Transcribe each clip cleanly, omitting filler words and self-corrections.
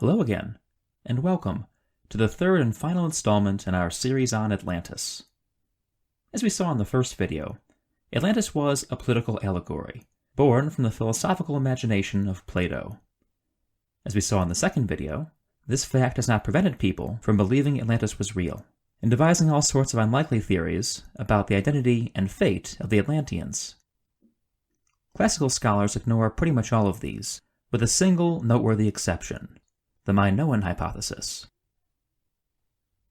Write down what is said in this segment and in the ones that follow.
Hello again, and welcome to the third and final installment in our series on Atlantis. As we saw in the first video, Atlantis was a political allegory, born from the philosophical imagination of Plato. As we saw in the second video, this fact has not prevented people from believing Atlantis was real, and devising all sorts of unlikely theories about the identity and fate of the Atlanteans. Classical scholars ignore pretty much all of these, with a single noteworthy exception: the Minoan hypothesis.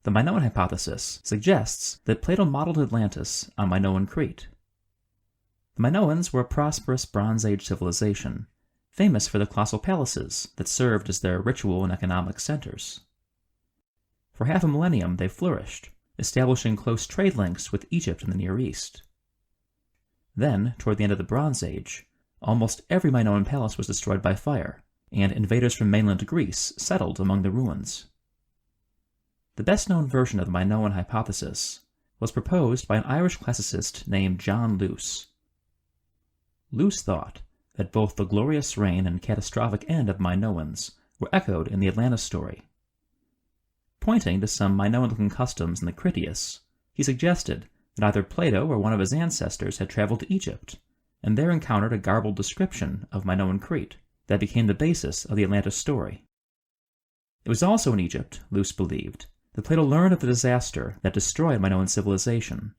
The Minoan hypothesis suggests that Plato modeled Atlantis on Minoan Crete. The Minoans were a prosperous Bronze Age civilization, famous for the colossal palaces that served as their ritual and economic centers. For half a millennium they flourished, establishing close trade links with Egypt and the Near East. Then, toward the end of the Bronze Age, almost every Minoan palace was destroyed by fire, and invaders from mainland Greece settled among the ruins. The best-known version of the Minoan hypothesis was proposed by an Irish classicist named John Luce. Luce thought that both the glorious reign and catastrophic end of Minoans were echoed in the Atlantis story. Pointing to some Minoan-looking customs in the Critias, he suggested that either Plato or one of his ancestors had traveled to Egypt, and there encountered a garbled description of Minoan Crete that became the basis of the Atlantis story. It was also in Egypt, Luce believed, that Plato learned of the disaster that destroyed Minoan civilization,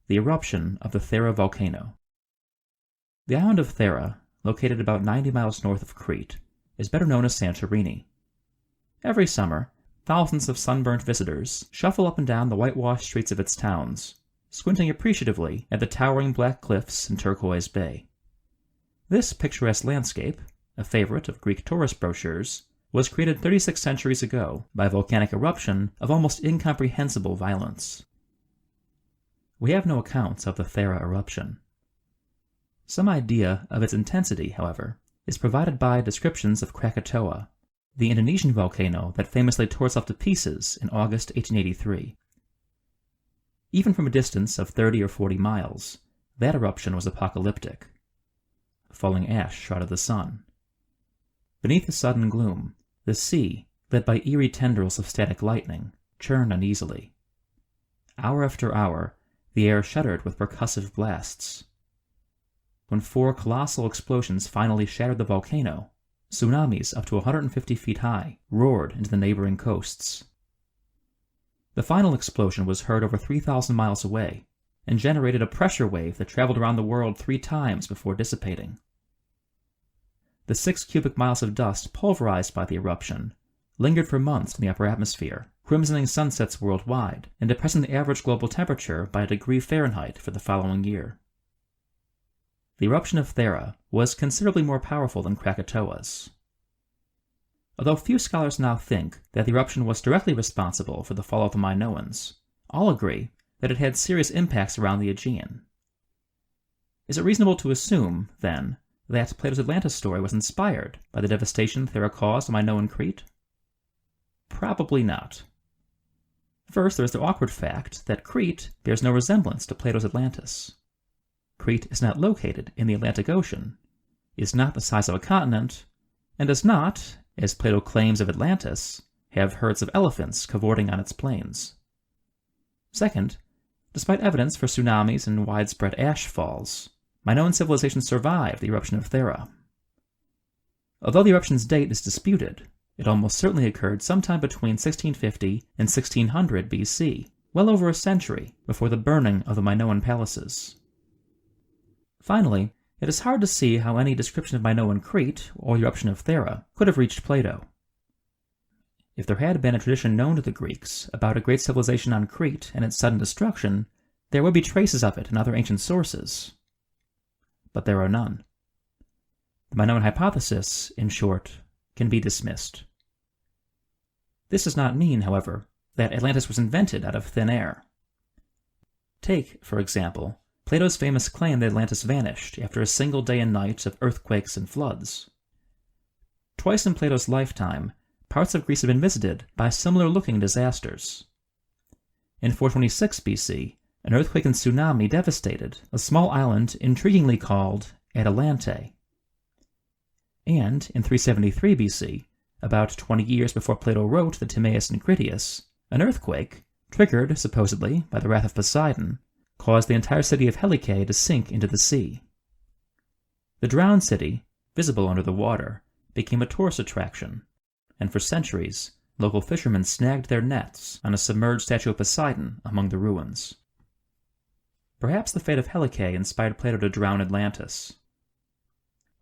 the eruption of the Thera volcano. The island of Thera, located about 90 miles north of Crete, is better known as Santorini. Every summer, thousands of sunburnt visitors shuffle up and down the whitewashed streets of its towns, squinting appreciatively at the towering black cliffs and turquoise bay. This picturesque landscape, a favorite of Greek tourist brochures, was created 36 centuries ago by a volcanic eruption of almost incomprehensible violence. We have no accounts of the Thera eruption. Some idea of its intensity, however, is provided by descriptions of Krakatoa, the Indonesian volcano that famously tore itself to pieces in August 1883. Even from a distance of 30 or 40 miles, that eruption was apocalyptic. Falling ash shrouded the sun. Beneath the sudden gloom, the sea, lit by eerie tendrils of static lightning, churned uneasily. Hour after hour, the air shuddered with percussive blasts. When 4 colossal explosions finally shattered the volcano, tsunamis up to 150 feet high roared into the neighboring coasts. The final explosion was heard over 3,000 miles away, and generated a pressure wave that traveled around the world 3 times before dissipating. The 6 cubic miles of dust pulverized by the eruption lingered for months in the upper atmosphere, crimsoning sunsets worldwide and depressing the average global temperature by a degree Fahrenheit for the following year. The eruption of Thera was considerably more powerful than Krakatoa's. Although few scholars now think that the eruption was directly responsible for the fall of the Minoans, all agree that it had serious impacts around the Aegean. Is it reasonable to assume, then, that Plato's Atlantis story was inspired by the devastation Thera caused on Minoan Crete? Probably not. First, there is the awkward fact that Crete bears no resemblance to Plato's Atlantis. Crete is not located in the Atlantic Ocean, is not the size of a continent, and does not, as Plato claims of Atlantis, have herds of elephants cavorting on its plains. Second, despite evidence for tsunamis and widespread ash falls, Minoan civilization survived the eruption of Thera. Although the eruption's date is disputed, it almost certainly occurred sometime between 1650 and 1600 BC, well over a century before the burning of the Minoan palaces. Finally, it is hard to see how any description of Minoan Crete or the eruption of Thera could have reached Plato. If there had been a tradition known to the Greeks about a great civilization on Crete and its sudden destruction, there would be traces of it in other ancient sources. But there are none. The Minoan hypothesis, in short, can be dismissed. This does not mean, however, that Atlantis was invented out of thin air. Take, for example, Plato's famous claim that Atlantis vanished after a single day and night of earthquakes and floods. Twice in Plato's lifetime, parts of Greece had been visited by similar-looking disasters. In 426 BC, an earthquake and tsunami devastated a small island intriguingly called Atalante. And in 373 BC, About 20 years before Plato wrote the Timaeus and Critias, an earthquake, triggered supposedly by the wrath of Poseidon, caused the entire city of Helike to sink into the sea. The drowned city, visible under the water, became a tourist attraction, and for centuries, local fishermen snagged their nets on a submerged statue of Poseidon among the ruins. Perhaps the fate of Helike inspired Plato to drown Atlantis.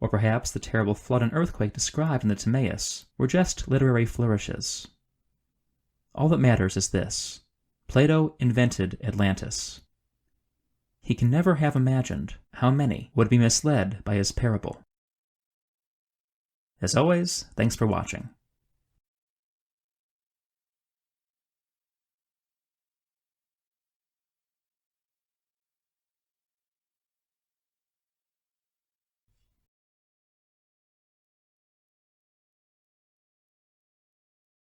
Or perhaps the terrible flood and earthquake described in the Timaeus were just literary flourishes. All that matters is this: Plato invented Atlantis. He can never have imagined how many would be misled by his parable. As always, thanks for watching.